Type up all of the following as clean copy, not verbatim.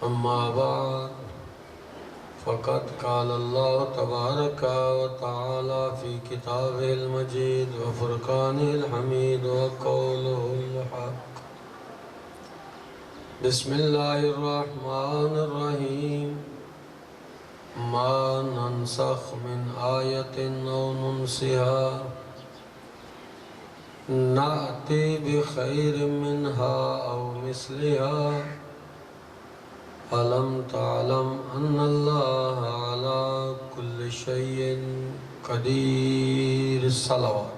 أما بعد فقد قال الله تبارك وتعالى في كتابه المجيد وفرقانه الحميد وقوله الحق. بسم الله الرحمن الرحيم. ما ننسخ من آية أو ننسها نأتي بخير منها أو مثلها ألم تعلم أن الله على كل شيء قدير. الصلوات.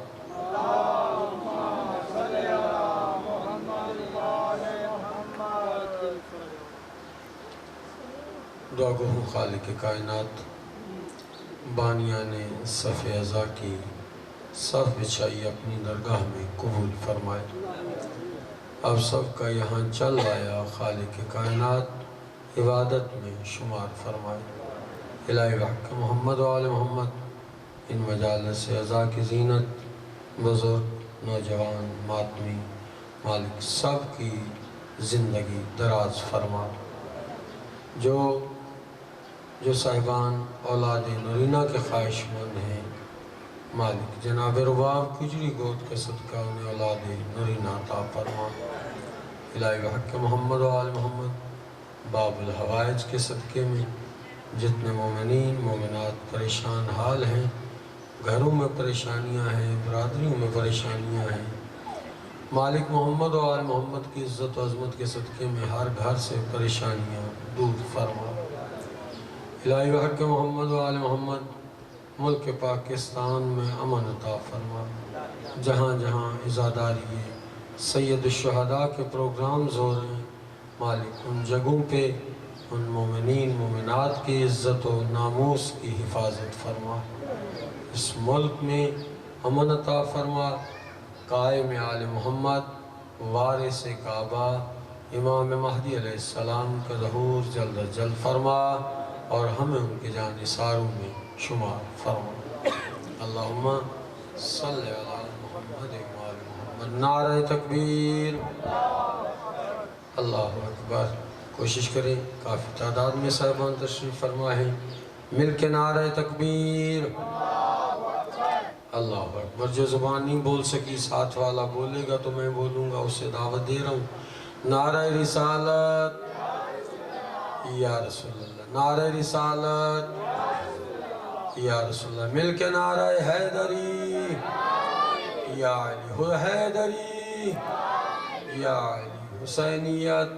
دعا گو ہوں خالق کائنات بانیان صف ازا کی صف بچھائی اپنی درگاہ میں قبول فرمائے. اب سب کا یہاں چل آیا خالق کائنات عبادت میں شمار فرمائے. الہی بحق محمد و آل محمد ان مجالس ازا کی زینت بزرگ نوجوان ماتمی مالک سب کی زندگی دراز فرما. جو صاحبان اولاد نورینہ کے خواہش مند ہیں مالک جناب رباب کجری گود کے صدقہ انہیں اولاد نورینہ عطا فرما. الہی بحق محمد و آل محمد باب الحوائج کے صدقے میں جتنے مومنین مومنات پریشان حال ہیں، گھروں میں پریشانیاں ہیں، برادریوں میں پریشانیاں ہیں، مالک محمد و آل محمد کی عزت و عظمت کے صدقے میں ہر گھر سے پریشانیاں دور فرما. الہی بحق محمد و آل محمد ملک پاکستان میں امن عطا فرما. جہاں جہاں عزاداری سید الشہداء کے پروگرامز ہو رہے ہیں مالک ان جگہوں پہ ان مومنین مومنات کی عزت و ناموس کی حفاظت فرما. اس ملک میں امن عطا فرما. قائم آل محمد وارث کعبہ امام مہدی علیہ السلام کا ظہور جلد از جلد فرما اور ہمیں ان کے جانثاروں میں شمار فرما. اللہم صلی علی محمد و آل محمد. نعرہ تکبیر. اللہ اکبر. کوشش کریں کافی تعداد میں صاحبان تشریف فرما ہے. مل کے نعرہ تکبیر. اللہ اکبر. جو زبان نہیں بول سکی ساتھ والا بولے گا تو میں بولوں گا، اسے دعوت دے رہا ہوں. نعرہ رسالت یا رسول اللہ. نعرہ رسالت یا رسول اللہ. مل کے نعرہ حیدری یا علی حیدری یا علی. حسینیت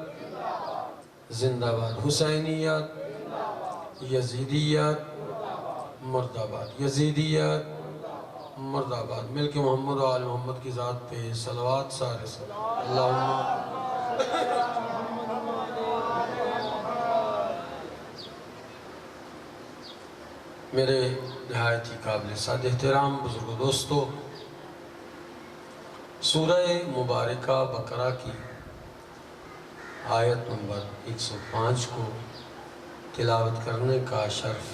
زندہ باد. حسینیت یزیدیت مرد آباد. یزیدیت مرد آباد. مل کے محمد و آل محمد کی ذات پہ صلوات سارے سے. اللہم میرے نہایت ہی قابل سعادت احترام بزرگ و دوستو، سورہ مبارکہ بقرہ کی آیت نمبر 105 کو تلاوت کرنے کا شرف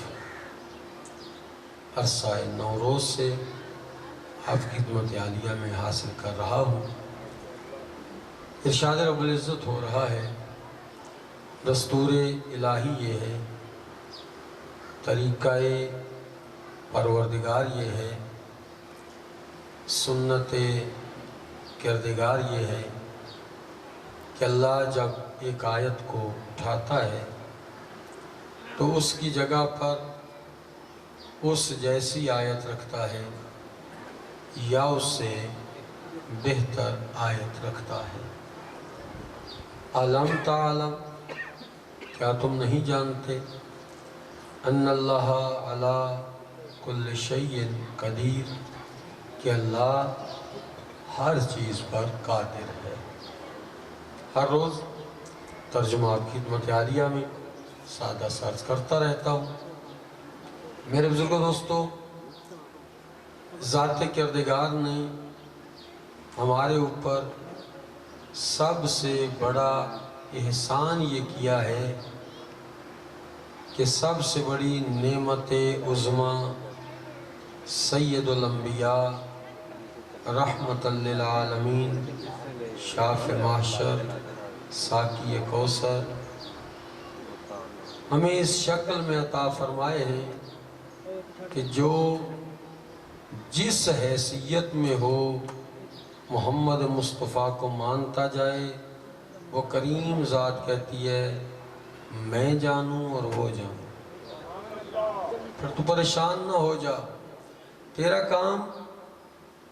عرصہ نوروز سے آپ کی خدمت عالیہ میں حاصل کر رہا ہوں. ارشاد رب العزت ہو رہا ہے، دستور الہی یہ ہے، طریقہ پروردگار یہ ہے، سنت کردگار یہ ہے کہ اللہ جب ایک آیت کو اٹھاتا ہے تو اس کی جگہ پر اس جیسی آیت رکھتا ہے یا اس سے بہتر آیت رکھتا ہے. علم تعلم، کیا تم نہیں جانتے، ان اللہ علی کل شیء قدیر، کہ اللہ ہر چیز پر قادر ہے. ہر روز ترجمہ آپ کی خدمت عالیہ میں سادہ سرچ کرتا رہتا ہوں. میرے بزرگ دوستو، ذات کردگار نے ہمارے اوپر سب سے بڑا احسان یہ کیا ہے کہ سب سے بڑی نعمت عظمیٰ سید الانبیاء رحمت للعالمین شاف محشر ساقی کوثر ہمیں اس شکل میں عطا فرمائے ہیں کہ جو جس حیثیت میں ہو محمد مصطفیٰ کو مانتا جائے، وہ کریم ذات کہتی ہے میں جانوں اور وہ جانوں۔ پھر تو پریشان نہ ہو جا، تیرا کام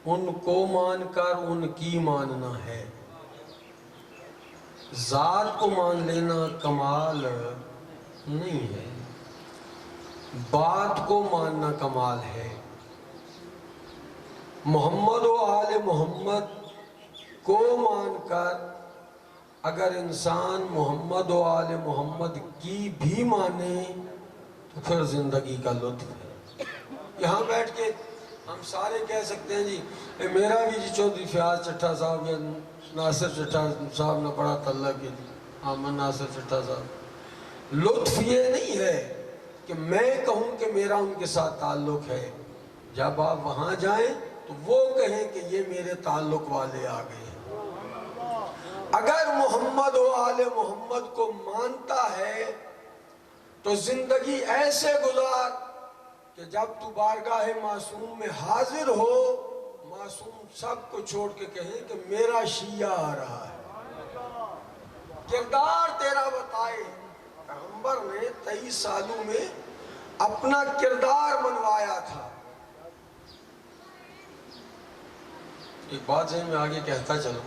ان کو مان کر ان کی ماننا ہے۔ ذات کو مان لینا کمال نہیں ہے، بات کو ماننا کمال ہے۔ محمد و آل محمد کو مان کر اگر انسان محمد و آل محمد کی بھی مانے تو پھر زندگی کا لطف ہے۔ یہاں بیٹھ کے ہم سارے کہہ سکتے ہیں جی میرا بھی جی چودھری فیاض چٹھا صاحب یا ناصر چٹھا صاحب نے بڑا تعلق ہے، آمن ناصر چٹھا صاحب۔ لطف یہ نہیں ہے کہ میں کہوں کہ میرا ان کے ساتھ تعلق ہے، جب آپ وہاں جائیں تو وہ کہیں کہ یہ میرے تعلق والے آ گئے ہیں۔ اگر محمد و آل محمد کو مانتا ہے تو زندگی ایسے گزار کہ جب تو بارگاہ معصوم میں حاضر ہو، معصوم سب کو چھوڑ کے کہیں کہ میرا شیعہ آ رہا ہے۔ کردار تیرا بتائے، پیغمبر نے 23 سالوں میں اپنا کردار بنوایا تھا۔ ایک بات ہے میں آگے کہتا چلوں،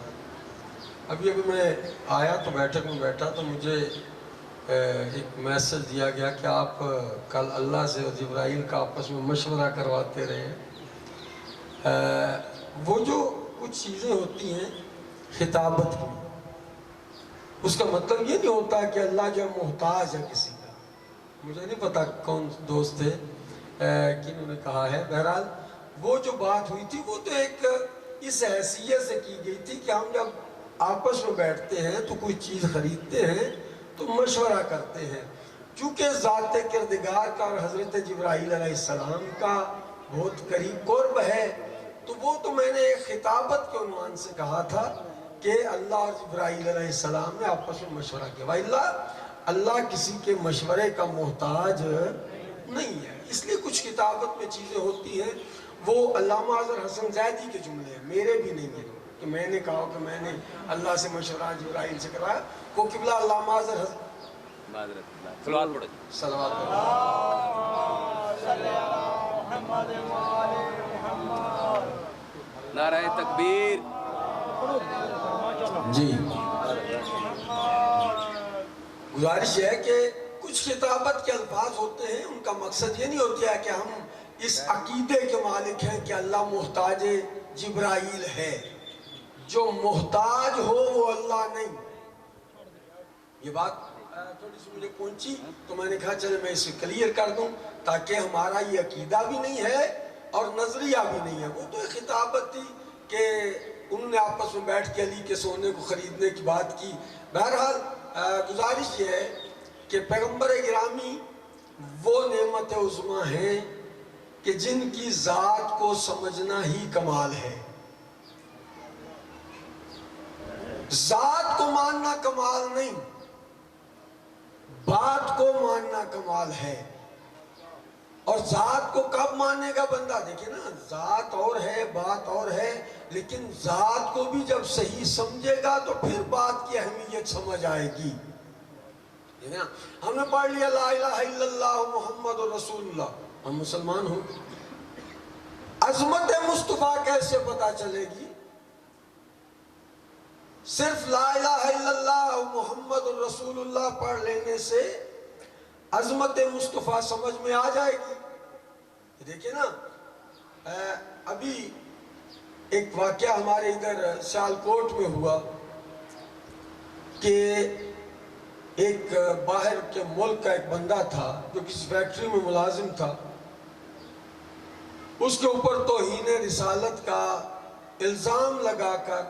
ابھی میں آیا تو بیٹھک میں بیٹھا تو مجھے ایک میسج دیا گیا کہ آپ کل اللہ سے اور جبرائیل کا آپس میں مشورہ کرواتے رہے۔ وہ جو کچھ چیزیں ہوتی ہیں خطابت کی، اس کا مطلب یہ نہیں ہوتا کہ اللہ جو محتاج ہے کسی کا۔ مجھے نہیں پتا کون دوست تھے کنہوں نے کہا ہے، بہرحال وہ جو بات ہوئی تھی وہ تو ایک اس حیثیت سے کی گئی تھی کہ ہم جب آپس میں بیٹھتے ہیں تو کوئی چیز خریدتے ہیں تو مشورہ کرتے ہیں۔ چونکہ ذات کردگار کا اور حضرت جبرائیل علیہ السلام کا بہت قریب قرب ہے، تو وہ تو میں نے ایک خطابت کے عنوان سے کہا تھا کہ اللہ اور جبرائیل علیہ السلام نے آپس میں مشورہ کیا۔ اللہ کسی کے مشورے کا محتاج نہیں ہے، اس لیے کچھ خطابت میں چیزیں ہوتی ہیں وہ علامہ اظہر حسن زیدی کے جملے ہیں، میرے بھی نہیں ہیں کہ میں نے کہا کہ میں نے اللہ سے مشورہ جبرائیل سے کرایا۔ کو قبلہ علامہ اظہر حسن صلوات پڑھو، صلوات پڑھو۔ نعرہ تکبیر۔ جی گزارش ہے کہ کچھ خطابت کے الفاظ ہوتے ہیں، ان کا مقصد یہ نہیں ہوتا ہے کہ ہم اس عقیدے کے مالک ہیں کہ اللہ محتاج جبرائیل ہے۔ جو محتاج ہو وہ اللہ نہیں۔ یہ بات تھوڑی سی مجھے پہنچی تو میں نے کہا چلے میں اسے کلیئر کر دوں تاکہ ہمارا یہ عقیدہ بھی نہیں ہے اور نظریہ بھی نہیں ہے۔ وہ تو ایک خطابت تھی کہ انہوں نے آپس میں بیٹھ کے علی کے سونے کو خریدنے کی بات کی۔ بہرحال گزارش یہ ہے کہ پیغمبر گرامی وہ نعمت عظمیٰ ہیں کہ جن کی ذات کو سمجھنا ہی کمال ہے۔ ذات کو ماننا کمال نہیں، بات کو ماننا کمال ہے۔ اور ذات کو کب مانے گا بندہ؟ دیکھیں نا، ذات اور ہے بات اور ہے، لیکن ذات کو بھی جب صحیح سمجھے گا تو پھر بات کی اہمیت سمجھ آئے گی۔ ہم نے پڑھ لیا لا الہ الا اللہ محمد رسول اللہ، ہم مسلمان ہوں گے۔ عظمت مصطفیٰ کیسے پتا چلے گی؟ صرف لا الہ الا اللہ محمد رسول اللہ پڑھ لینے سے عظمت مصطفیٰ سمجھ میں آ جائے گی۔ دیکھیں نا، ابھی ایک واقعہ ہمارے ادھر سیالکوٹ میں ہوا کہ ایک باہر کے ملک کا ایک بندہ تھا جو کسی فیکٹری میں ملازم تھا، اس کے اوپر توہین رسالت کا الزام لگا کر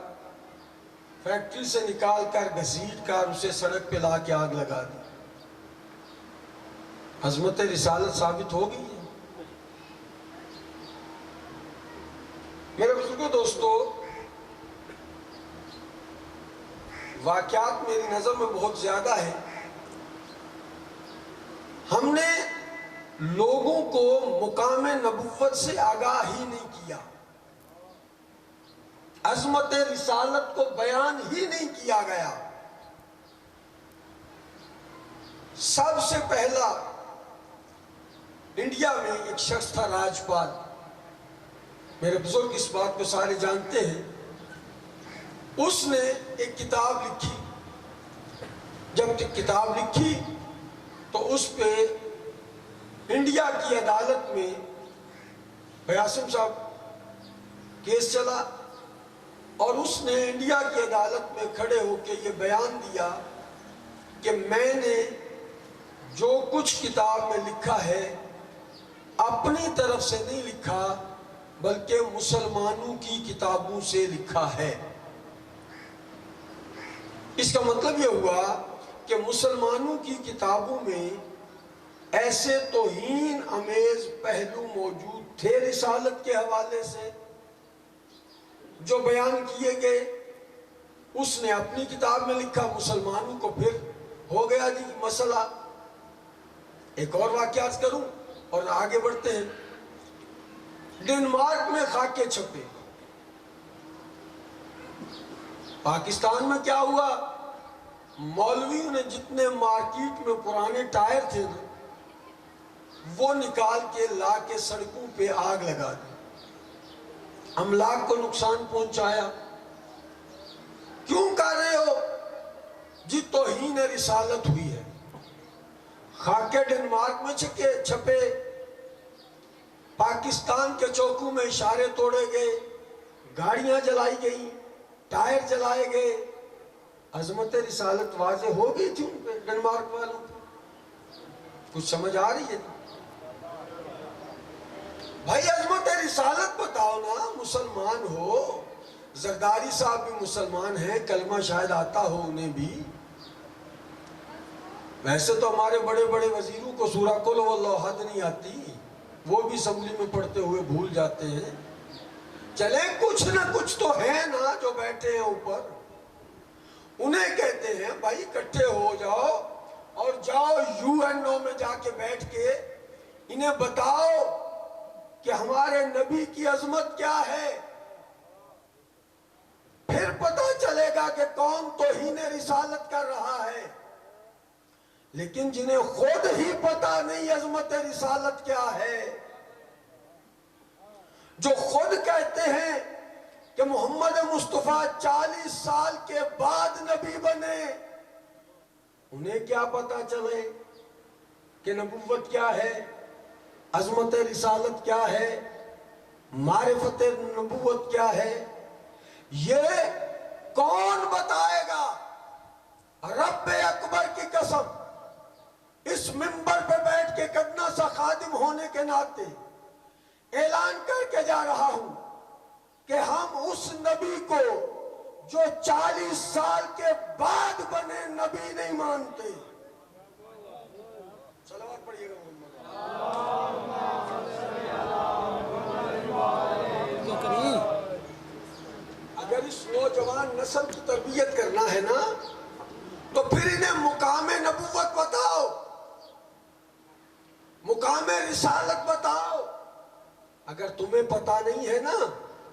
فیکٹری سے نکال کر گھسیٹ کر اسے سڑک پہ لا کے آگ لگا دی۔ عظمت رسالت ثابت ہو گئی ہے۔ میرے بزرگوں دوستو، واقعات میری نظر میں بہت زیادہ ہیں، ہم نے لوگوں کو مقام نبوت سے آگاہ ہی نہیں کیا، عظمت رسالت کو بیان ہی نہیں کیا گیا۔ سب سے پہلا انڈیا میں ایک شخص تھا راجپال، میرے بزرگ اس بات کو سارے جانتے ہیں۔ اس نے ایک کتاب لکھی، جب کتاب لکھی تو اس پہ انڈیا کی عدالت میں قاسم صاحب کیس چلا، اور اس نے انڈیا کی عدالت میں کھڑے ہو کے یہ بیان دیا کہ میں نے جو کچھ کتاب میں لکھا ہے اپنی طرف سے نہیں لکھا، بلکہ مسلمانوں کی کتابوں سے لکھا ہے۔ اس کا مطلب یہ ہوا کہ مسلمانوں کی کتابوں میں ایسے توہین امیز پہلو موجود تھے رسالت کے حوالے سے جو بیان کیے گئے، اس نے اپنی کتاب میں لکھا، مسلمانوں کو پھر ہو گیا جی مسئلہ۔ ایک اور واقعہ عرض کروں اور آگے بڑھتے ہیں۔ ڈنمارک میں خاکے چھپے۔ پاکستان میں کیا ہوا، مولویوں نے جتنے مارکیٹ میں پرانے ٹائر تھے نا وہ نکال کے لا کے سڑکوں پہ آگ لگا دی، املاک کو نقصان پہنچایا۔ کیوں کر رہے ہو جی؟ توہین رسالت ہوئی ہے۔ خاکے ڈنمارک میں چھپے، پاکستان کے چوکوں میں اشارے توڑے گئے، گاڑیاں جلائی گئیں، ٹائر جلائے گئے۔ عظمت رسالت واضح ہو گئی تھی ان پہ، ڈنمارک والوں پہ۔ کچھ سمجھ آ رہی ہے؟ بھائی عظمت رسالت بتاؤ نا، مسلمان ہو۔ زرداری صاحب بھی مسلمان ہیں، کلمہ شاید آتا ہو انہیں بھی۔ ویسے تو ہمارے بڑے بڑے وزیروں کو سورہ قل واللہ احد نہیں آتی، وہ بھی اسمبلی میں پڑھتے ہوئے بھول جاتے ہیں۔ چلیں کچھ نہ کچھ تو ہے نا جو بیٹھے ہیں اوپر، انہیں کہتے ہیں بھائی اکٹھے ہو جاؤ اور جاؤ UN میں جا کے بیٹھ کے انہیں بتاؤ کہ ہمارے نبی کی عظمت کیا ہے، پھر پتہ چلے گا کہ کون توہین رسالت کر رہا ہے۔ لیکن جنہیں خود ہی پتہ نہیں عظمت رسالت کیا ہے، جو خود کہتے ہیں کہ محمد مصطفیٰ 40 سال کے بعد نبی بنے، انہیں کیا پتہ چلے کہ نبوت کیا ہے، عظمت رسالت کیا ہے، معرفت نبوت کیا ہے؟ یہ کون بتائے گا؟ رب اکبر کی قسم، اس منبر پہ بیٹھ کے کتنا سا خادم ہونے کے ناطے اعلان کر کے جا رہا ہوں کہ ہم اس نبی کو جو 40 سال کے بعد بنے نبی نہیں مانتے۔ صلوات پڑھیے گا اگر اس نوجوان نسل کی تربیت کرنا ہے نا تو پھر انہیں مقام نبوت بتاؤ، مقام رسالت بتاؤ۔ اگر تمہیں پتہ نہیں ہے نا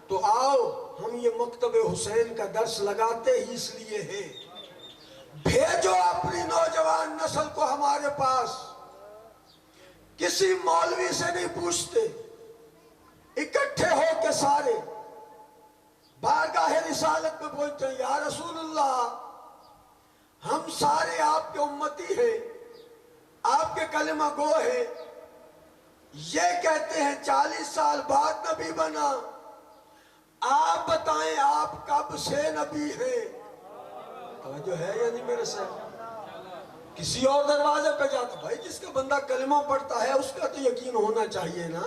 تو آؤ، ہم یہ مکتب حسین کا درس لگاتے ہی اس لیے ہیں۔ بھیجو اپنی نوجوان نسل کو ہمارے پاس، کسی مولوی سے نہیں پوچھتے، اکٹھے ہو کے سارے بارگاہ رسالت میں پہنچتے ہیں۔ یا رسول اللہ، ہم سارے آپ کے امتی ہیں، آپ کے کلمہ گو ہیں، یہ کہتے ہیں 40 سال بعد نبی بنا، آپ بتائیں آپ کب سے نبی ہیں؟ توجہ ہے یا نہیں میرے ساتھ؟ کسی اور دروازے پہ جاتا، بھائی جس کا بندہ کلمہ پڑھتا ہے اس کا تو یقین ہونا چاہیے نا۔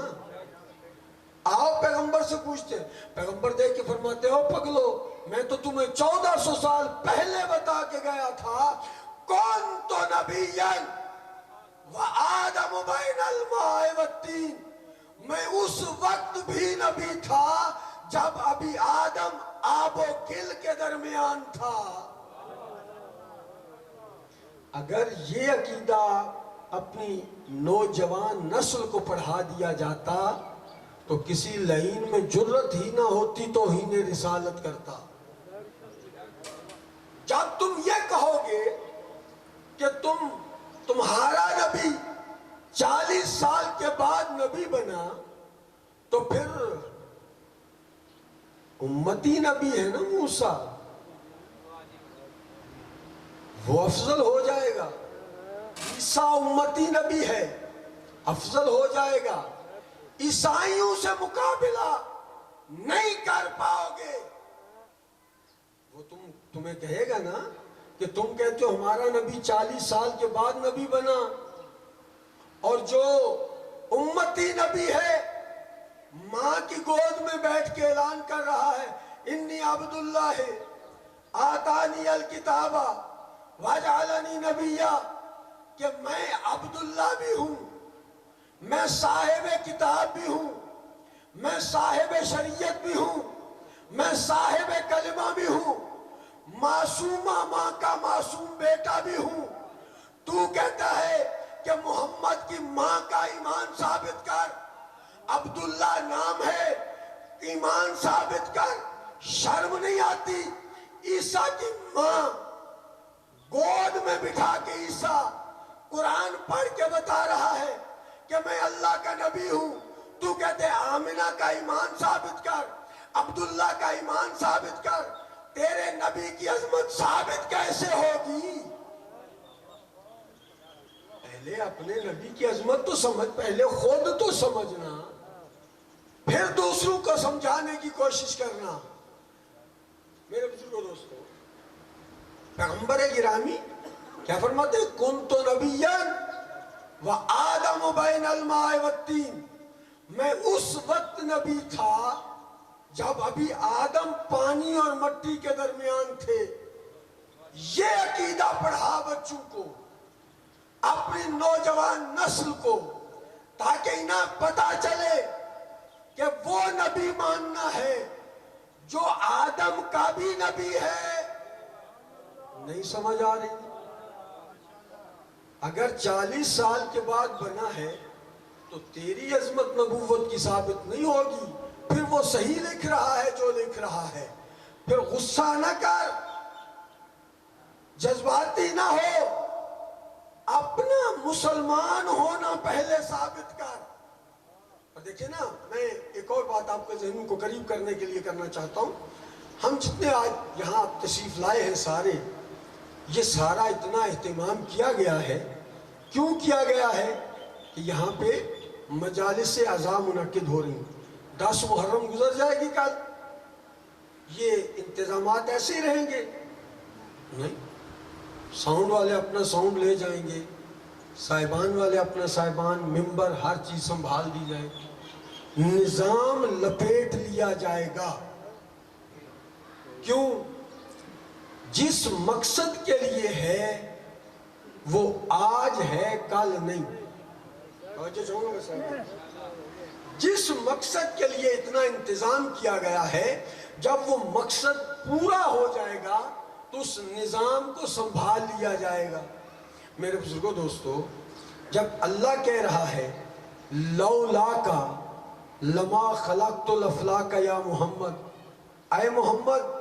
آؤ پیغمبر سے پوچھتے ہیں، پیغمبر دیکھ کے فرماتے ہو پگلو، میں تو تمہیں 1400 سال پہلے بتا کے گیا تھا، کون تو نبیًا وآدم بین الماء والطین، میں اس وقت بھی نبی تھا جب ابھی آدم آب و گل کے درمیان تھا۔ اگر یہ عقیدہ اپنی نوجوان نسل کو پڑھا دیا جاتا تو کسی لائن میں جرت ہی نہ ہوتی توہین رسالت کرتا۔ جب تم یہ کہو گے کہ تمہارا نبی 40 سال کے بعد نبی بنا تو پھر امتی نبی ہے نا موسیٰ، وہ افضل ہو جائے گا۔ عیسیٰ امتی نبی ہے، افضل ہو جائے گا۔ عیسائیوں سے مقابلہ نہیں کر پاؤ گے۔ وہ تمہیں کہے گا نا کہ تم کہتے ہو ہمارا نبی 40 سال کے بعد نبی بنا، اور جو امتی نبی ہے ماں کی گود میں بیٹھ کے اعلان کر رہا ہے انی عبداللہ آتانی الکتاب وجعلنی نبیا، کہ میں عبداللہ بھی ہوں، میں صاحب کتاب بھی ہوں، میں صاحب شریعت بھی ہوں، میں صاحب کلمہ بھی ہوں، معصومہ ماں کا معصوم بیٹا بھی ہوں۔ تو کہتا ہے کہ محمد کی ماں کا ایمان ثابت کر، عبداللہ نام ہے، ایمان ثابت کر۔ شرم نہیں آتی؟ عیسیٰ کی ماں گود میں بٹھا کے عیسیٰ قرآن پڑھ کے بتا رہا ہے کہ میں اللہ کا نبی ہوں، تو کہتے آمنہ کا ایمان ثابت کر، عبداللہ کا ایمان ثابت کر۔ تیرے نبی کی عظمت ثابت کیسے ہوگی؟ پہلے اپنے نبی کی عظمت تو سمجھ، پہلے خود تو سمجھنا، پھر دوسروں کو سمجھانے کی کوشش کرنا۔ میرے بزرگوں دوستو، پیغمبر گرامی کیا فرماتے ہیں؟ کنت نبیا وآدم بین الماء والطین، میں اس وقت نبی تھا جب ابھی آدم پانی اور مٹی کے درمیان تھے۔ یہ عقیدہ پڑھا بچوں کو، اپنی نوجوان نسل کو، تاکہ انہیں پتا چلے کہ وہ نبی ماننا ہے جو آدم کا بھی نبی ہے۔ نہیں سمجھ آ رہی؟ اگر 40 سال کے بعد بنا ہے تو تیری عظمت نبوت کی ثابت نہیں ہوگی۔ پھر وہ صحیح لکھ رہا ہے جو لکھ رہا ہے، پھر غصہ نہ کر، جذباتی نہ ہو، اپنا مسلمان ہونا پہلے ثابت کر۔ اور دیکھیں نا، میں ایک اور بات آپ کے ذہنوں کو قریب کرنے کے لیے کرنا چاہتا ہوں۔ ہم جتنے آج یہاں تشریف لائے ہیں سارے، یہ سارا اتنا اہتمام کیا گیا ہے، کیوں کیا گیا ہے کہ یہاں پہ مجالس عزا منعقد ہو رہی ہیں۔ 10 محرم گزر جائے گی کل، یہ انتظامات ایسے ہی رہیں گے؟ نہیں، ساؤنڈ والے اپنا ساؤنڈ لے جائیں گے، صاحبان والے اپنا صاحبان، ممبر، ہر چیز سنبھال دی جائے، نظام لپیٹ لیا جائے گا۔ کیوں؟ جس مقصد کے لیے ہے وہ آج ہے، کل نہیں۔ جس مقصد کے لیے اتنا انتظام کیا گیا ہے، جب وہ مقصد پورا ہو جائے گا تو اس نظام کو سنبھال لیا جائے گا۔ میرے بزرگوں دوستو، جب اللہ کہہ رہا ہے لولا کا لما خلقت الافلاک یا محمد، اے محمد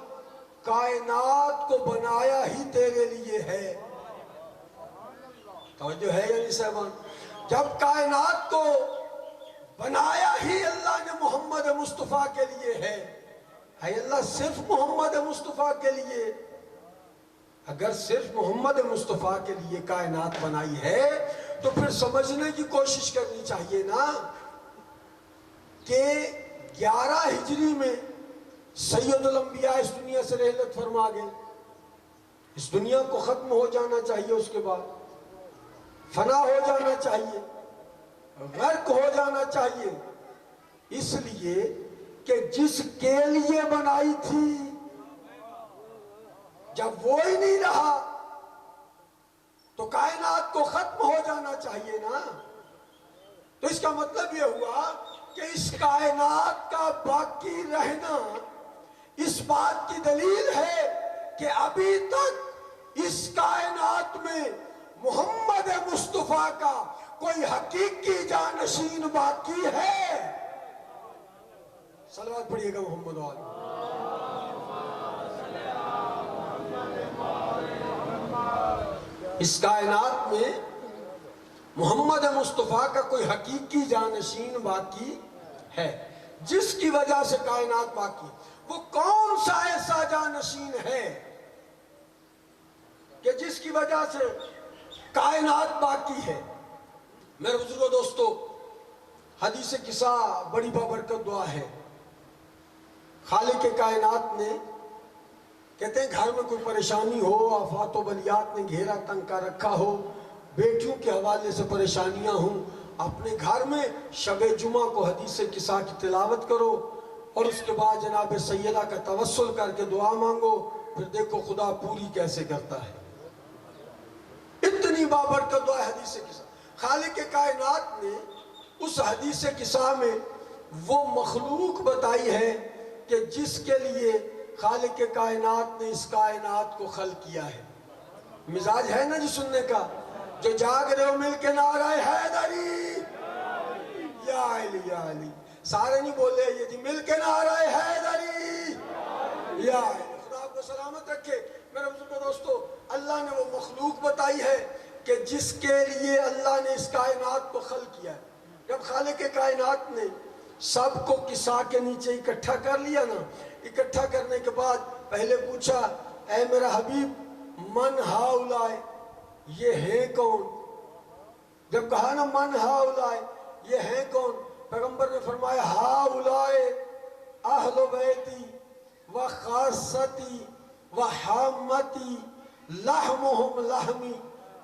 کائنات کو بنایا ہی تیرے لیے ہے۔ توجہ ہے یا نہیں صاحبان؟ جب کائنات کو بنایا ہی اللہ نے محمد مصطفیٰ کے لیے ہے۔ ہے اللہ صرف محمد مصطفیٰ کے لیے؟ اگر صرف محمد مصطفیٰ کے لیے کائنات بنائی ہے تو پھر سمجھنے کی کوشش کرنی چاہیے نا کہ 11 ہجری میں سید الانبیاء اس دنیا سے رحلت فرما گئے۔ اس دنیا کو ختم ہو جانا چاہیے، اس کے بعد فنا ہو جانا چاہیے، غرق ہو جانا چاہیے، اس لیے کہ جس کے لیے بنائی تھی جب وہ ہی نہیں رہا تو کائنات کو ختم ہو جانا چاہیے نا۔ تو اس کا مطلب یہ ہوا کہ اس کائنات کا باقی رہنا اس بات کی دلیل ہے کہ ابھی تک اس کائنات میں محمد مصطفیٰ مصطفیٰ کا کوئی حقیقی جانشین باقی ہے؟ صلوات پڑھیے گا محمد والی۔ اس کائنات میں محمد مصطفیٰ کا کوئی حقیقی جانشین باقی ہے جس کی وجہ سے کائنات باقی۔ وہ کون سا ایسا جانشین ہے کہ جس کی وجہ سے کائنات باقی ہے؟ میرے بزرگوں دوستو، حدیث قصہ بڑی بابرکت دعا ہے۔ خالق کائنات نے کہتے ہیں گھر میں کوئی پریشانی ہو، آفات و بلیات نے گھیرا تنگ کر رکھا ہو، بیٹیوں کے حوالے سے پریشانیاں ہوں، اپنے گھر میں شب جمعہ کو حدیث قصہ کی تلاوت کرو اور اس کے بعد جناب سیدہ کا توسل کر کے دعا مانگو، پھر دیکھو خدا پوری کیسے کرتا ہے۔ اتنی بابرکت دعا ہے حدیث قصہ۔ خالق کائنات نے اس حدیث قصہ میں وہ مخلوق بتائی ہے کہ جس کے لیے خالق کائنات نے اس کائنات کو خلق کیا ہے۔ مزاج ہے نا جی سننے کا؟ جو جاگ رہے ہو مل کے نعرہ حیدری یا علی یا علی، سارے نہیں بولے یہ جی، مل کے نعرہ حیدری یا علی۔ خدا آپ کو سلامت رکھے۔ میرے بزرگوں دوستو، اللہ نے وہ مخلوق بتائی ہے کہ جس کے لیے اللہ نے اس کائنات کو خلق کیا ہے۔ جب خالق کائنات نے سب کو کسا کے نیچے اکٹھا کر لیا نا، اکٹھا کرنے کے بعد پہلے پوچھا اے میرا حبیب من ہاؤلائے، یہ ہیں کون؟ جب کہا نا من ہاؤلائے، یہ ہیں کون؟ پیغمبر نے فرمایا ہاؤلائے اہل بیتی و خاصتی و حامتی، لحمہم لحمی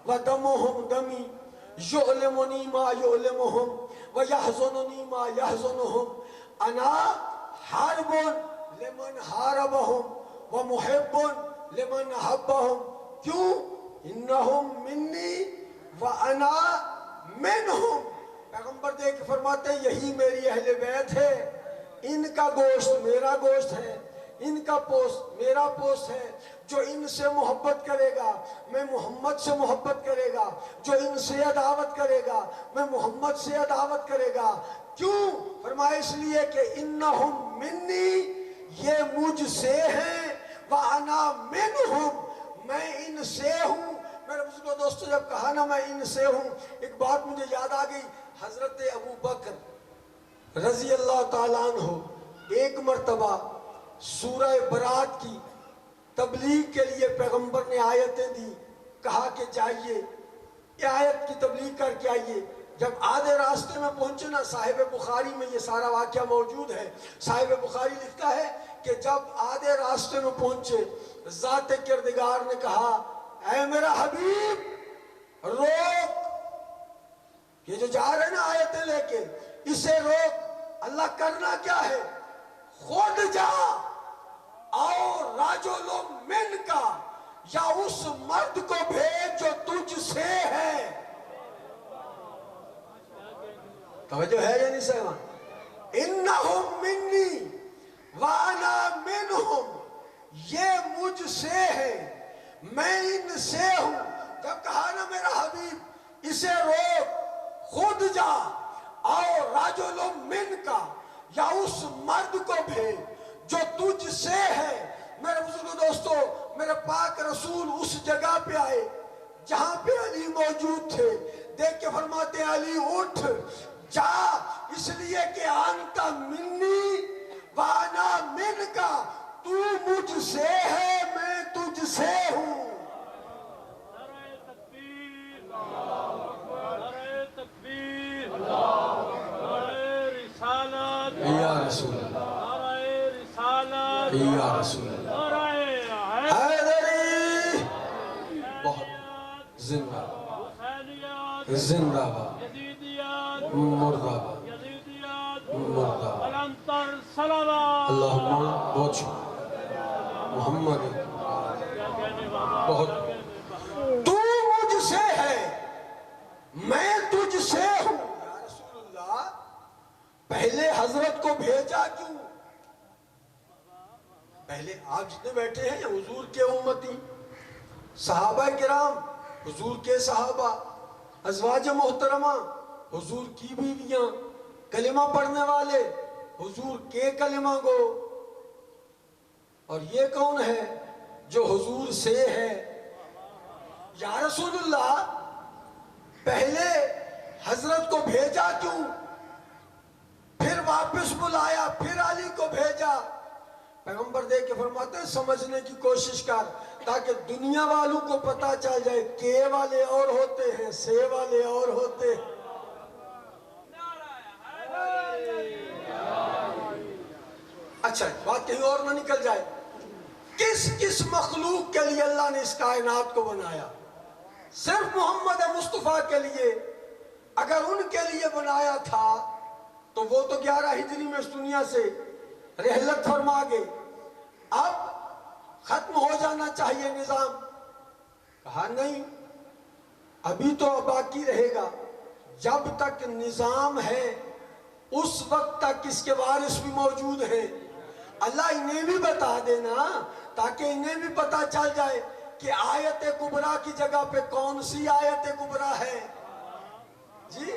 و دمہم دمی، یعلمنی ما یعلمہم و یحزننی ما یحزنہم، انا حرب لمن حاربہم و محب لمن حبہم، کیوں؟ انہم منی و انا منہم۔ پیغمبر دیکھ کے فرماتے ہیں یہی میری اہل بیت ہے، ان کا گوشت میرا گوشت ہے، ان کا پوست میرا پوست ہے۔ جو ان سے محبت کرے گا میں محمد سے محبت کرے گا، جو ان سے عداوت کرے گا میں محمد سے عداوت کرے گا۔ کیوں؟ فرمایا اس لیے کہ انہم منی، یہ مجھ سے ہیں، وَأَنَا مِنْهُمْ، میں ان سے ہوں۔ میرے بزرگوں دوستو، جب کہا نا میں ان سے ہوں، ایک بات مجھے یاد آ گئی۔ حضرت ابو بکر رضی اللہ تعالیٰ عنہ ایک مرتبہ سورہ برات کی تبلیغ کے لیے پیغمبر نے آیتیں دی، کہا کہ جائیے یہ آیت کی تبلیغ کر کے آئیے۔ جب آدھے راستے میں پہنچے نا، صاحب بخاری میں یہ سارا واقعہ موجود ہے، صاحب بخاری لکھتا ہے کہ جب آدھے راستے میں پہنچے، ذات کردگار نے کہا اے میرا حبیب روک، یہ جو جا رہے نا آیتیں لے کے، اسے روک۔ اللہ کرنا کیا ہے؟ خود جا اور رجل من کا، یا اس مرد کو بھیج جو تجھ سے ہے۔ توجہ ہے یا نہیں سیوان؟ انہم منی وانا منہم، یہ مجھ سے ہے میں ان سے ہوں۔ جب کہا نا میرا حبیب اسے روک، خود جا اور رجل من کا، یا اس مرد کو بھیج جو تجھ سے ہے۔ میرے بزرگوں دوستو، میرے پاک رسول اس جگہ پہ آئے جہاں پہ علی موجود تھے، دیکھ کے فرماتے ہیں علی اٹھ جا، اس لیے کہ انت منی وانا من کا، تو مجھ سے ہے میں تجھ سے ہوں۔ نعرہ تکبیر، اللہ اکبر، نعرہ تکبیر، اللہ اکبر، نعرہ رسالت یا رسول اللہ، نعرہ رسالت یا رسول اللہ، نعرہ حیدری بہت زندہ حسینیت، زندہ باد، یزیدیت، مردہ باد، یزیدیت، مردہ باد۔ الانتر صلوات۔ اللہم بہت شکر محمد، بہت تو مجھ سے ہے میں تجھ سے ہوں۔ یا رسول اللہ، پہلے حضرت کو بھیجا کیوں؟ پہلے آپ جتنے بیٹھے ہیں حضور کے امتی، صحابہ کرام، حضور کے صحابہ، ازواج محترمہ حضور کی بیویاں، کلمہ پڑھنے والے حضور کے کلمہ گو. اور یہ کون ہے جو حضور سے ہے؟ یا رسول اللہ پہلے حضرت کو بھیجا کیوں، پھر واپس بلایا، پھر علی کو بھیجا؟ پیغمبر دیکھ کے فرماتے ہیں سمجھنے کی کوشش کر، تاکہ دنیا والوں کو پتا چل جائے کے والے اور ہوتے ہیں، سے والے اور ہوتے ہیں. اچھا بات کہیں اور نہ نکل جائے. کس کس مخلوق کے لیے اللہ نے اس کائنات کو بنایا؟ صرف محمد مصطفیٰ کے لیے. اگر ان کے لیے بنایا تھا تو وہ تو 11 ہجری میں اس دنیا سے رحلت فرما گئے. اب ختم ہو جانا چاہیے نظام. کہا نہیں، ابھی تو باقی رہے گا. جب تک نظام ہے اس وقت تک اس کے وارث بھی موجود ہیں. اللہ انہیں بھی بتا دینا تاکہ انہیں بھی پتا چل جائے کہ آیت کبریٰ کی جگہ پہ کون سی آیت کبریٰ ہے. جی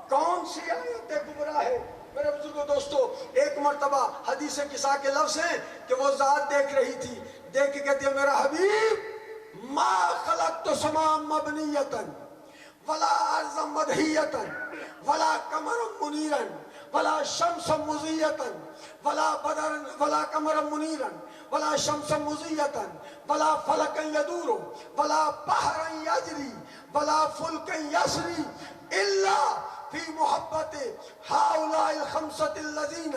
کون سی آیت کبریٰ ہے؟ میرے بزرگوں دوستو، ایک مرتبہ حدیث کسا کے لفظ ہیں کہ وہ ذات دیکھ رہی تھی، دیکھ کے کہتی ہے میرا حبیب ما خلقت سما مبنیتن ولا ارض مدحیتن ولا قمر منیرا ولا شمس مضیئتا ولا بدر ولا قمر منیرا ولا شمس مضیئتا ولا فلکا یدور ولا بحرا یجری ولا فلکا یسری الا فی محبت ہؤلاء الخمسۃ الذین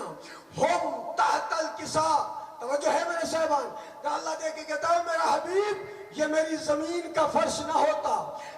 ہم تحت الکساء. توجہ ہے میرے صاحبان؟ کہ اللہ دیکھ کے کہتا ہے میرا حبیب یہ میری زمین کا فرش نہ ہوتا،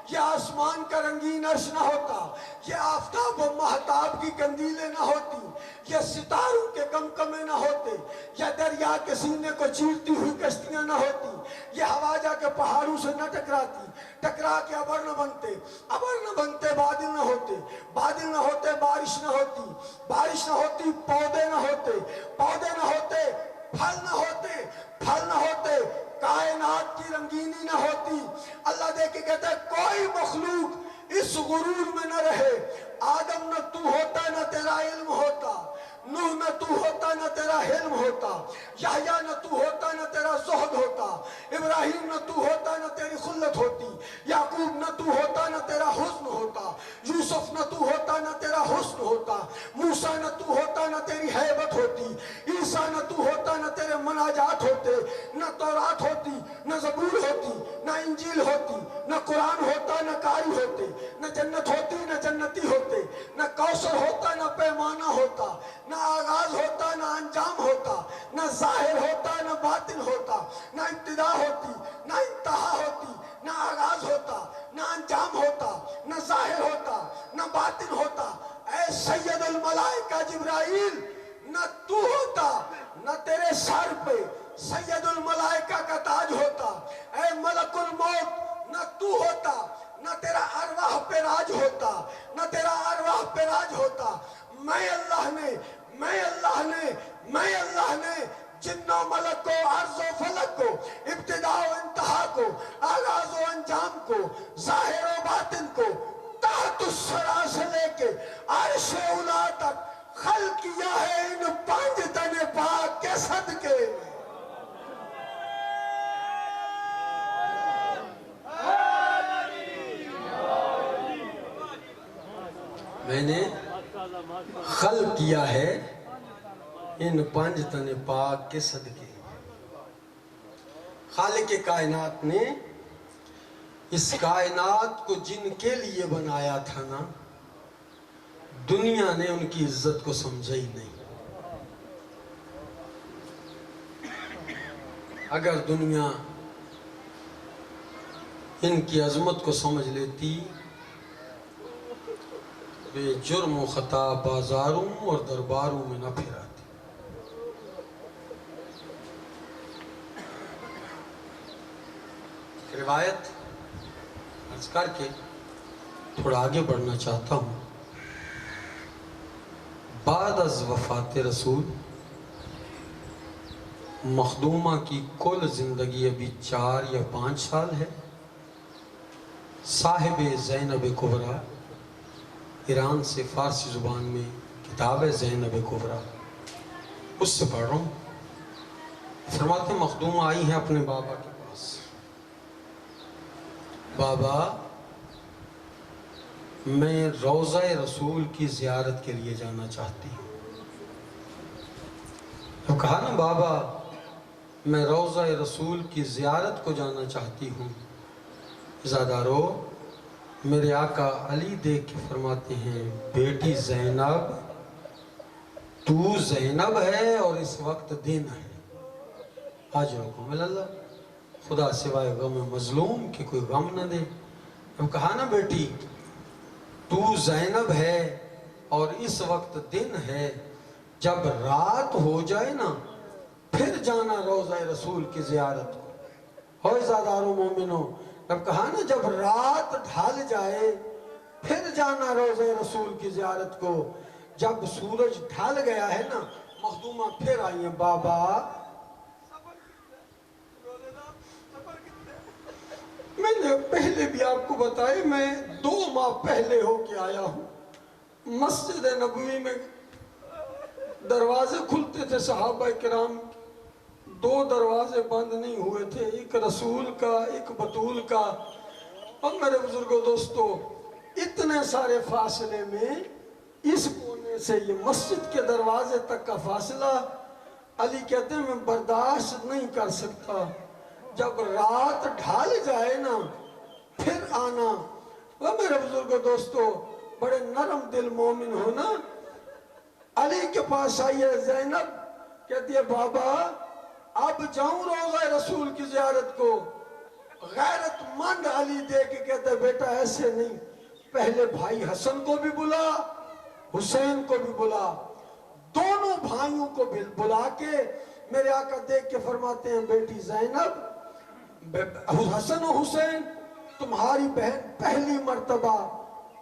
یہ آسمان کا رنگین عرش نہ ہوتا، یہ آفتاب و مہتاب کی قندیلیں نہ ہوتی، یہ ستاروں کے کمکمے نہ ہوتے، یہ دریا کے سینے کو چیرتی ہوئی کشتیاں نہ ہوتی، یہ ہوا جا کے پہاڑوں سے نہ ٹکراتی، ٹکرا کے ابر نہ بنتے، ابر نہ بنتے بادل نہ ہوتے، بادل نہ ہوتے بارش نہ ہوتی، بارش نہ ہوتی پودے نہ ہوتے، پودے نہ ہوتے پھل نہ ہوتے، پھل نہ ہوتے کائنات کی رنگینی نہ ہوتی. اللہ دیکھ کے کہتا ہے کوئی مخلوق اس غرور میں نہ رہے. آدم نہ تو ہوتا نہ تیرا علم ہوتا، نوح نہ تو ہوتا نہ تیرا حلم ہوتا، یحییٰ نہ تو ہوتا نہ تیرا زہد ہوتا، ابراہیم نہ تو ہوتا نہ تیری خلت ہوتی، یعقوب نہ تو ہوتا نہ تیرا حزن ہوتا، یوسف نہ تو ہوتا نہ تیرا حسن ہوتا، موسیٰ نہ تو ہوتا نہ تیری حیبت ہوتی، عیسیٰ نہ تو ہوتا نہ تیرے مناجات ہوتے، نہ تورات ہوتی نہ زبور ہوتی نہ انجیل ہوتی، نہ قرآن ہوتا نہ قاری ہوتے، نہ جنت ہوتی نہ جنتی ہوتے، نہ کوثر ہوتا نہ پیمانہ ہوتا، نہ آغاز ہوتا نہ انجام ہوتا، نہ ظاہر ہوتا نہ باطن ہوتا، نہ ابتدا ہوتی نہ انتہا ہوتی، نہ آغاز ہوتا نہ انجام ہوتا، نہ ظاہر ہوتا نہ باطن ہوتا. اے سید الملائکہ جبرائیل نہ تو ہوتا نہ تیرے سر پہ سید الملائکہ کا تاج ہوتا. اے ملک الموت نہ تو ہوتا نہ تیرا ارواح پہ راج ہوتا، نہ تیرا ارواح پہ راج ہوتا. میں اللہ نے جن و ملک کو، عرض و فلک کو، ابتدا و انتہا کو، آغاز و انجام کو، ظاہر و باطن کو، تحت الثری سے لے کے عرش اولی تک خلق کیا ہے ان 5 تن پاک کے صدقے میں. میں نے خلق کیا ہے ان 5 تن پاک کے صدقے. خالق کائنات نے اس کائنات کو جن کے لیے بنایا تھا نا، دنیا نے ان کی عزت کو سمجھا ہی نہیں. اگر دنیا ان کی عظمت کو سمجھ لیتی، بے جرم و خطا بازاروں اور درباروں میں نہ پھراتی. روایت عرض کر کے تھوڑا آگے بڑھنا چاہتا ہوں. بعد از وفات رسول مخدومہ کی کل زندگی ابھی 4 یا 5 سال ہے. صاحب زینب کبریٰ، ایران سے فارسی زبان میں کتاب ہے زینب کبریٰ، اس سے پڑھ رہا ہوں۔ فرماتے ہیں مخدوم آئی ہیں اپنے بابا کے پاس، بابا میں روضہ رسول کی زیارت کے لیے جانا چاہتی ہوں۔ تو کہا نا بابا میں روضہ رسول کی زیارت کو جانا چاہتی ہوں، زادارو میرے آقا علی دیکھ کے فرماتے ہیں بیٹی زینب تو زینب ہے اور اس وقت دن ہے، آجرکم اللہ، خدا سوائے غم مظلوم کہ کوئی غم نہ دے۔ اب کہا نا بیٹی تو زینب ہے اور اس وقت دن ہے، جب رات ہو جائے نا پھر جانا روضہ رسول کی زیارت کو۔ ہوئے زادارو مومنوں، اب کہا نا جب رات ڈھل جائے پھر جانا روضہ رسول کی زیارت کو۔ جب سورج ڈھل گیا ہے نا مخدومہ پھر آئی ہیں، بابا میں نے پہلے بھی آپ کو بتایا میں 2 ماہ پہلے ہو کے آیا ہوں۔ مسجد نبوی میں دروازے کھلتے تھے صحابہ کرام، 2 دروازے بند نہیں ہوئے تھے، ایک رسول کا ایک بطول کا۔ اور میرے بزرگوں دوستو اتنے سارے فاصلے میں اس کونے سے یہ مسجد کے دروازے تک کا فاصلہ علی کہتے ہیں میں برداشت نہیں کر سکتا، جب رات ڈھال جائے نا پھر آنا۔ وہ میرے بزرگوں دوستو بڑے نرم دل مومن ہونا، علی کے پاس آئی ہے زینب، کہتی ہے بابا اب جاؤں روضہ رسول کی زیارت کو۔ غیرت مند علی دے کے کہتا ہے بیٹا ایسے نہیں، پہلے بھائی حسن کو بھی بلا حسین کو بھی بلا، دونوں بھائیوں کو بھی بلا کے میرے آقا دیکھ کے فرماتے ہیں بیٹی زینب حسن و حسین تمہاری بہن پہلی مرتبہ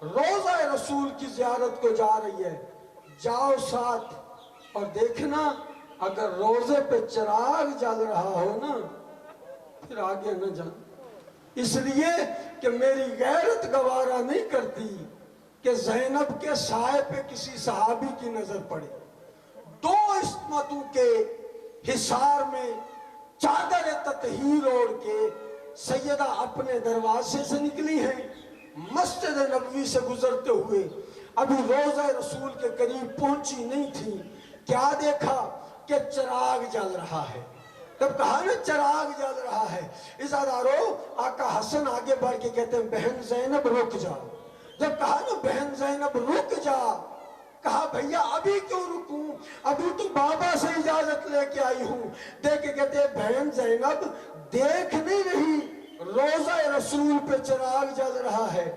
روضہ رسول کی زیارت کو جا رہی ہے، جاؤ ساتھ، اور دیکھنا اگر روضے پہ چراغ جل رہا ہو نا پھر آگے نہ جان، اس لیے کہ میری غیرت گوارا نہیں کرتی کہ زینب کے سائے پہ کسی صحابی کی نظر پڑے۔ 2 عصمتوں کے حصار میں چادر تطہیر اوڑھ کے سیدہ اپنے دروازے سے نکلی ہیں، مسجد نبوی سے گزرتے ہوئے ابھی روضہ رسول کے قریب پہنچی نہیں تھی، کیا دیکھا کہ چراغ جل رہا ہے۔ جب کہا نا چراغ جل رہا ہے، عزادارو آقا حسن آگے بڑھ کے کہتے ہیں بہن زینب رک جا۔ جب کہا نا بہن زینب رک جا، کہا بھیا ابھی کیوں رکوں، ابھی تو بابا سے اجازت لے کے آئی ہوں۔ دیکھ کے کہتے ہیں بہن زینب دیکھ نہیں رہی روضہ رسول پہ چراغ جل رہا ہے،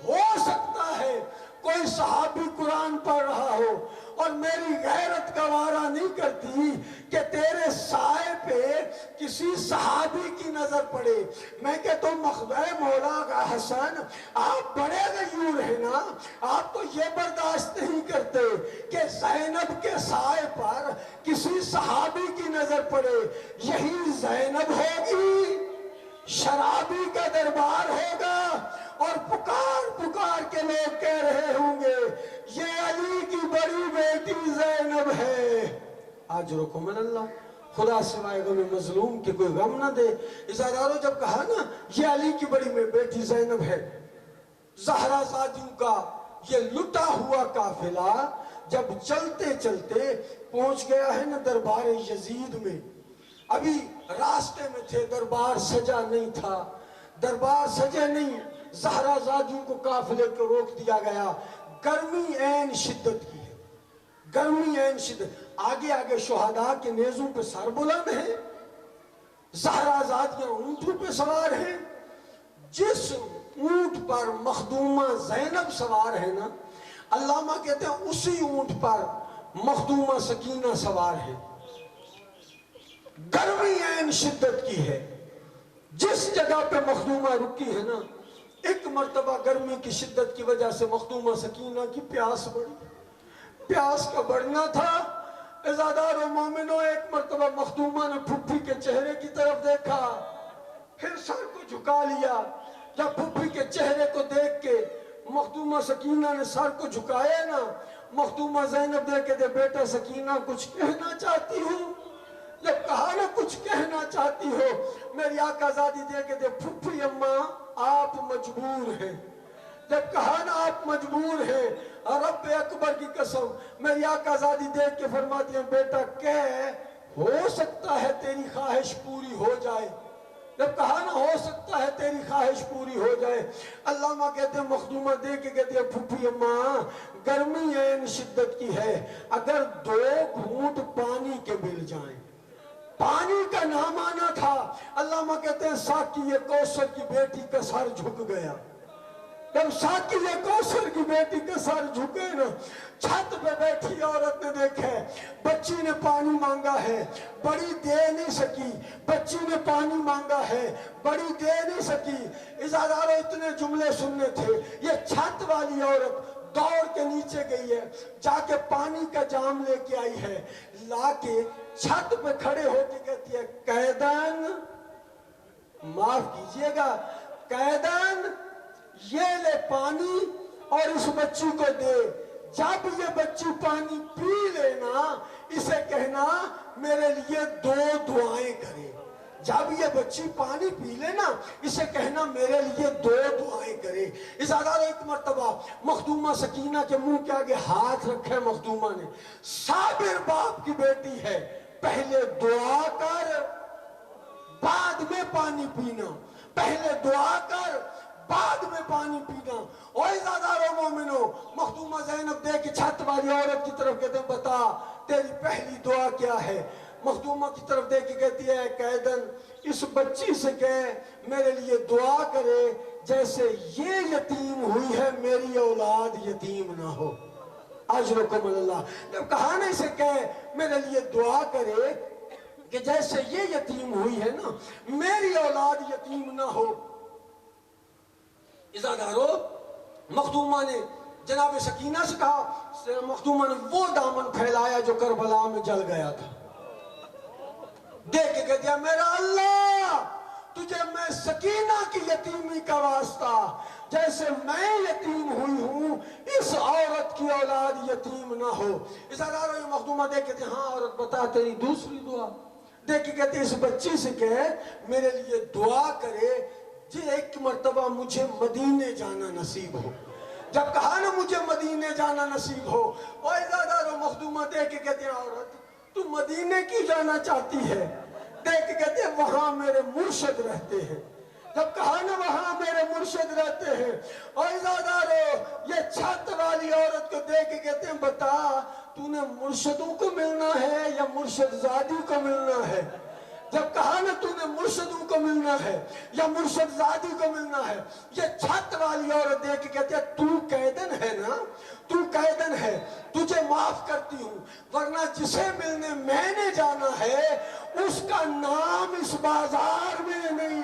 ہو سکتا ہے کوئی صحابی قرآن پڑھ رہا ہو، اور میری غیرت گوارا نہیں کرتی کہ تیرے سائے پہ کسی صحابی کی نظر پڑے۔ میں کہتا ہوں مخدوم مولا حسن آپ بڑے غیور ہیں نا، آپ تو یہ برداشت نہیں کرتے کہ زینب کے سائے پر کسی صحابی کی نظر پڑے۔ یہی زینب ہوگی، شرابی کا دربار ہوگا، اور پکار پکار کے لوگ کہہ رہے ہوں گے یہ علی کی بڑی بیٹی زینب ہے۔ آج رکو من اللہ، خدا سوائے غم مظلوم کے کوئی غم نہ دے۔ عزادارو جب کہا نا یہ علی کی بڑی بیٹی زینب ہے، زہرا زادیوں کا یہ لٹا ہوا قافلہ جب چلتے چلتے پہنچ گیا ہے نا دربار یزید میں، ابھی راستے میں تھے، دربار سجا نہیں تھا، دربار سجے نہیں، زہرا زادیوں کو قافلے کو روک دیا گیا۔ گرمی عین شدت کی ہے، گرمی عین شدت، آگے آگے شہداء کے نیزوں پہ سر بلند ہیں، زہرا زادیاں اونٹوں پہ سوار ہیں۔ جس اونٹ پر مخدومہ زینب سوار ہے نا، علامہ کہتے ہیں اسی اونٹ پر مخدومہ سکینہ سوار ہے۔ گرمی عین شدت کی ہے، جس جگہ پہ مخدومہ رکی ہے نا، ایک مرتبہ گرمی کی شدت کی وجہ سے مخدومہ سکینہ کی پیاس بڑھی، پیاس کا بڑھنا تھا۔ عزادار و مومنوں ایک مرتبہ مخدومہ نے پھپھی کے چہرے کی طرف دیکھا، پھر سر کو جھکا لیا، جب پھپھی کے چہرے کو دیکھ کے مخدومہ سکینہ نے سر کو جھکایا نا، مخدومہ زینب دیکھ کے دے بیٹا سکینہ کچھ کہنا چاہتی ہوں؟ جب کہا نا کچھ کہنا چاہتی ہو، میری آقا زادی دیکھ کے دے پھپھی اماں آپ مجبور ہیں۔ جب کہا نا آپ مجبور ہیں، رب اکبر کی قسم میری آقا زادی دیکھ کے فرماتی ہیں بیٹا کہہ ہو سکتا ہے تیری خواہش پوری ہو جائے۔ جب کہا نا ہو سکتا ہے تیری خواہش پوری ہو جائے، علامہ کہتے ہیں مخدومہ دیکھ کے کہتے ہیں پھپھی اماں گرمی عین شدت کی ہے، اگر 2 گھونٹ پانی کے مل جائیں۔ پانی کا نام آنا تھا۔ علامہ کہتے ہیں ساقی کوثر کی بیٹی کا سر جھک گیا۔ جب ساقی کوثر کی بیٹی کا سر جھکے نا، چھت پہ بیٹھی عورت نے دیکھا بچی نے پانی مانگا ہے، بڑی دے نہیں سکی، بچی نے پانی مانگا ہے، بڑی دے نہیں سکی۔ ازاداروں اتنے جملے سننے تھے، یہ چھت والی عورت دوڑ کے نیچے گئی ہے، جا کے پانی کا جام لے کے آئی ہے، لا کے چھت پہ کھڑے ہو کے کہتی ہے قیدن، معاف کیجئے گا قیدن یہ لے پانی اور اس بچی کو دے، جب یہ بچی پانی پی لینا اسے کہنا میرے لیے 2 دعائیں کرے۔ جب یہ بچی پانی پی لینا اسے کہنا میرے لیے 2 دعائیں کرے۔ اس آدھار ایک مرتبہ مخدومہ سکینہ کے منہ کے آگے ہاتھ رکھے مخدومہ نے، صابر باپ کی بیٹی ہے، پہلے دعا کر بعد میں پانی پینا، پہلے دعا کر بعد میں پانی پینا۔ اور ازاداروں مومنوں مخدومہ زینب دے کے چھت والی عورت کی طرف کہتے ہیں بتا تیری پہلی دعا کیا ہے؟ مخدومہ کی طرف دے کے کہتی ہے قیدن اس بچی سے کہہ میرے لیے دعا کرے جیسے یہ یتیم ہوئی ہے میری اولاد یتیم نہ ہو، اجرکم اللہ۔ جب کہا نا اسے کہہ میرے لیے دعا کرے کہ جیسے یہ یتیم ہوئی ہے نا میری اولاد یتیم نہ ہو۔ ازادارو مخدومہ نے جناب سکینہ سے کہا، مخدومہ نے وہ دامن پھیلایا جو کربلا میں جل گیا تھا، دیکھ کے کہہ دیا میرا اللہ تجھے میں سکینہ کی یتیمی کا واسطہ جیسے میں یتیم ہوئی ہوں اس عورت کی اولاد یتیم نہ ہو۔ ازادارو یہ مخدومہ دیکھ کے کہتے ہاں عورت بتا تیری دوسری دعا؟ دیکھ کے کہتے اس بچی سے کہے میرے لیے دعا کرے جی ایک مرتبہ مجھے مدینے جانا نصیب ہو۔ جب کہا نا مجھے مدینے جانا نصیب ہو، اور ازادارو مخدومہ دیکھ کے کہتے ہیں عورت تو مدینے کی جانا چاہتی ہے؟ دیکھ کے کہتے ہیں وہاں میرے مرشد رہتے ہیں۔ جب کہا نا وہاں میرے مرشد رہتے ہیں، اور ازادارو یہ چھت والی عورت کو دیکھ کے کہتے ہیں بتا تو نے مرشدوں کو ملنا ہے یا مرشد زادی کو ملنا ہے؟ جب کہا نا تو نے مرشدوں کو ملنا ہے یا مرشد زادی کو ملنا ہے، یہ چھت والی عورت دیکھ کے کہتے ہیں تو قیدن ہے نا، تو قیدن ہے، تجھے معاف کرتی ہوں، ورنہ جسے ملنے میں نے جانا ہے اس کا نام اس بازار میں نہیں،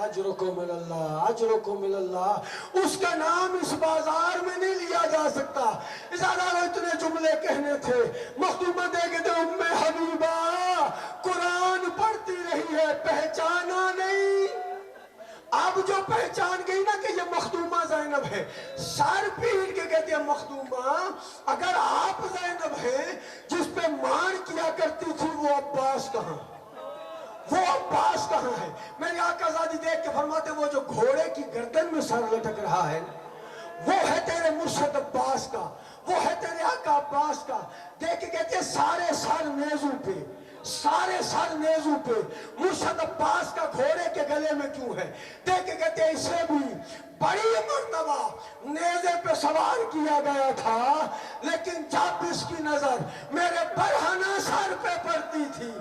اجرکم اللہ اجرکم اللہ، اس کا نام اس بازار میں نہیں لیا جا سکتا۔ ازادارو اتنے جملے کہنے تھے، مخدومہ دے کے دے ام حبیبہ قرآن پڑھتی رہی ہے پہچانا نہیں۔ اب جو پہچان گئی نا کہ یہ مخدومہ زینب ہے، سر پیٹ کے کہتے ہیں مخدومہ اگر آپ زینب ہیں جس پہ مان کیا کرتی تھی وہ عباس کہاں، وہ عباس کہاں ہے؟ میری آقا زادی دیکھ کے فرماتے وہ جو گھوڑے کی گردن میں سر لٹک رہا ہے وہ ہے تیرے مرشد عباس کا، وہ ہے تیرے آقا عباس کا۔ دیکھ کے کہتے ہیں سارے سر نیزوں پہ، سارے سر نیزوں پہ، مرشد عباس کا گھوڑے کے گلے میں کیوں ہے؟ دیکھ کے کہتے ہیں اسے بھی بڑی مرتبہ نیزے پہ سوار کیا گیا تھا لیکن جب اس کی نظر میرے برہنہ سر پہ پڑتی تھی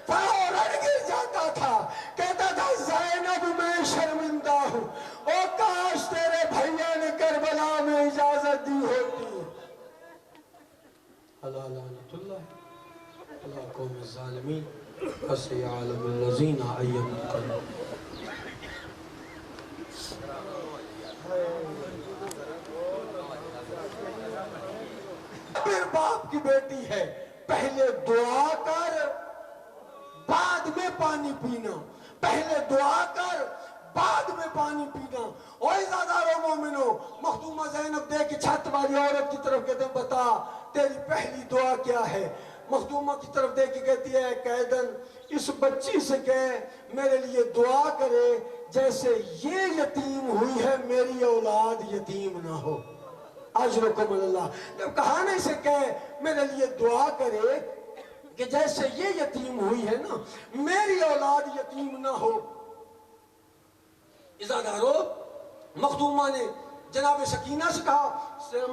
فوراً گر جاتا تھا، کہتا تھا زینب میں شرمندہ ہوں، او کاش تیرے بھیا نے کربلا میں اجازت دی ہوتی۔ اللہ لعنت اللہ اللہ قوم الظالمین وسيعلم الذين أيّنقلبوا۔ پھر باپ کی بیٹی ہے، پہلے دعا کر بعد میں پانی پینا، پہلے دعا کر بعد میں پانی پینا. اور عزادارو مومنو, مخدومہ زینب دیکھ کے چھت والی عورت کی طرف کہتے ہیں بتا تیری پہلی دعا کیا ہے. مخدومہ کی طرف دیکھ کے کہتی ہے قیدن اس بچی سے کہہ میرے لیے دعا کرے جیسے یہ یتیم ہوئی ہے میری اولاد یتیم نہ ہو. اجرکم اللہ. جب کہانے سے کہے میرے لیے دعا کرے کہ جیسے یہ یتیم ہوئی ہے نا میری اولاد یتیم نہ ہو. عزادارو, مخدومہ نے جناب سکینہ سے کہا,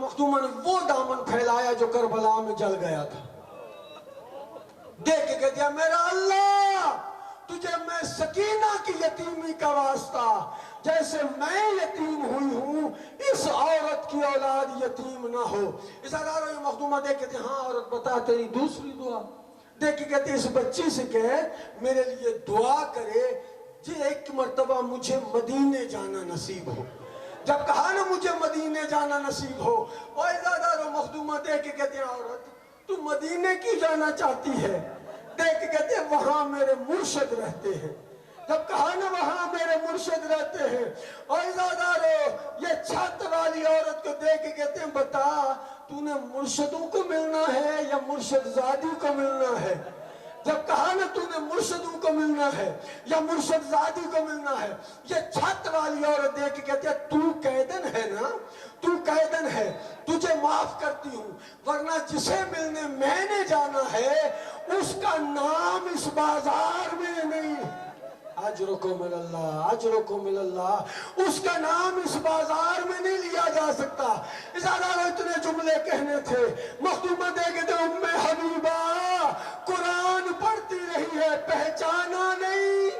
مخدومہ نے وہ دامن پھیلایا جو کربلا میں جل گیا تھا. دیکھ کے کہہ دیا میرا اللہ تجھے میں سکینہ کی یتیمی کا واسطہ جیسے میں یتیم ہوئی ہوں اس عورت کی اولاد یتیم نہ ہو. عزادارو یہ مخدومہ دیکھ کے کہتے ہیں ہاں عورت بتا تیری دوسری دعا. دیکھ کے کہتے ہیں اس بچی سے کہے میرے لیے دعا کرے جی ایک مرتبہ مجھے مدینے جانا نصیب ہو. جب کہا نا مجھے مدینے جانا نصیب ہو, اور عزادارو مخدومہ دیکھ کے کہتے ہیں عورت تو مدینے کی جانا چاہتی ہے. دیکھ کے کہتے ہیں وہاں میرے مرشد رہتے ہیں. جب کہا نا وہاں میرے مرشد رہتے ہیں, اور عزادارو یہ چھت والی عورت کو دیکھ کے کہتے ہیں بتا تو نے مرشدوں کو ملنا ہے یا مرشد زادی کو ملنا ہے. جب کہا نا تو نے مرشدوں کو ملنا ہے یا مرشد زادی کو ملنا ہے, یہ چھت والی عورت دیکھ کے کہتے ہیں تو قیدن ہے نا, تو قیدن ہے, تجھے معاف کرتی ہوں, ورنہ جسے ملنے میں نے جانا ہے اس کا نام اس بازار میں نہیں. اجرکم اللہ, اجرکم اللہ. اس کا نام اس بازار میں نہیں لیا جا سکتا. عزادارو اتنے جملے کہنے تھے. مخدومہ دیکھے تھے ام حبیبہ قرآن پڑھتی رہی ہے پہچانا نہیں.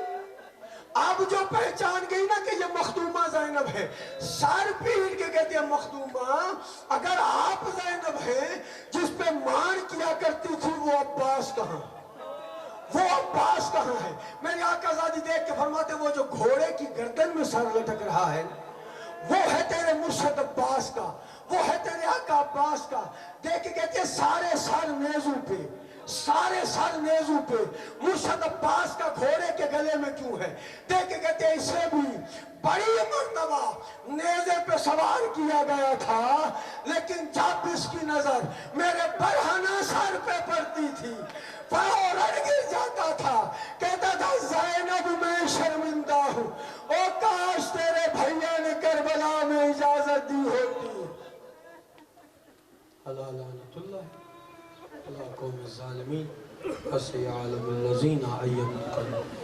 اب جو پہچان گئی نا کہ یہ مخدومہ زینب ہے, سر پیٹ کے کہتے ہیں مخدومہ اگر آپ زینب ہیں جس پہ مان کیا کرتی تھی وہ عباس کہاں, وہ عباس کہاں ہے. میری آقا زادی دیکھ کے فرماتے وہ جو گھوڑے کی گردن میں سر لٹک رہا ہے وہ ہے تیرے مرشد عباس کا, وہ ہے تیرے آقا عباس کا. دیکھ کے کہتے ہیں سارے سر نیزوں پہ, سارے سر نیزوں پہ, مرشد عباس کا گھوڑے کے گلے میں کیوں ہے. دیکھ کے کہتے ہیں اسے بھی بڑی مرتبہ نیزے پہ سوار کیا گیا تھا لیکن جب اس کی نظر میرے برہنہ سر پہ پڑتی تھی فوراً گر جاتا تھا, کہتا تھا زینب میں شرمندہ ہوں, او کاش تیرے بھیا نے کربلا میں اجازت دی ہوتی. اللہ لعنت اللہ اللہ قوم الظالمین وسی عالم الذین ایّم القلب.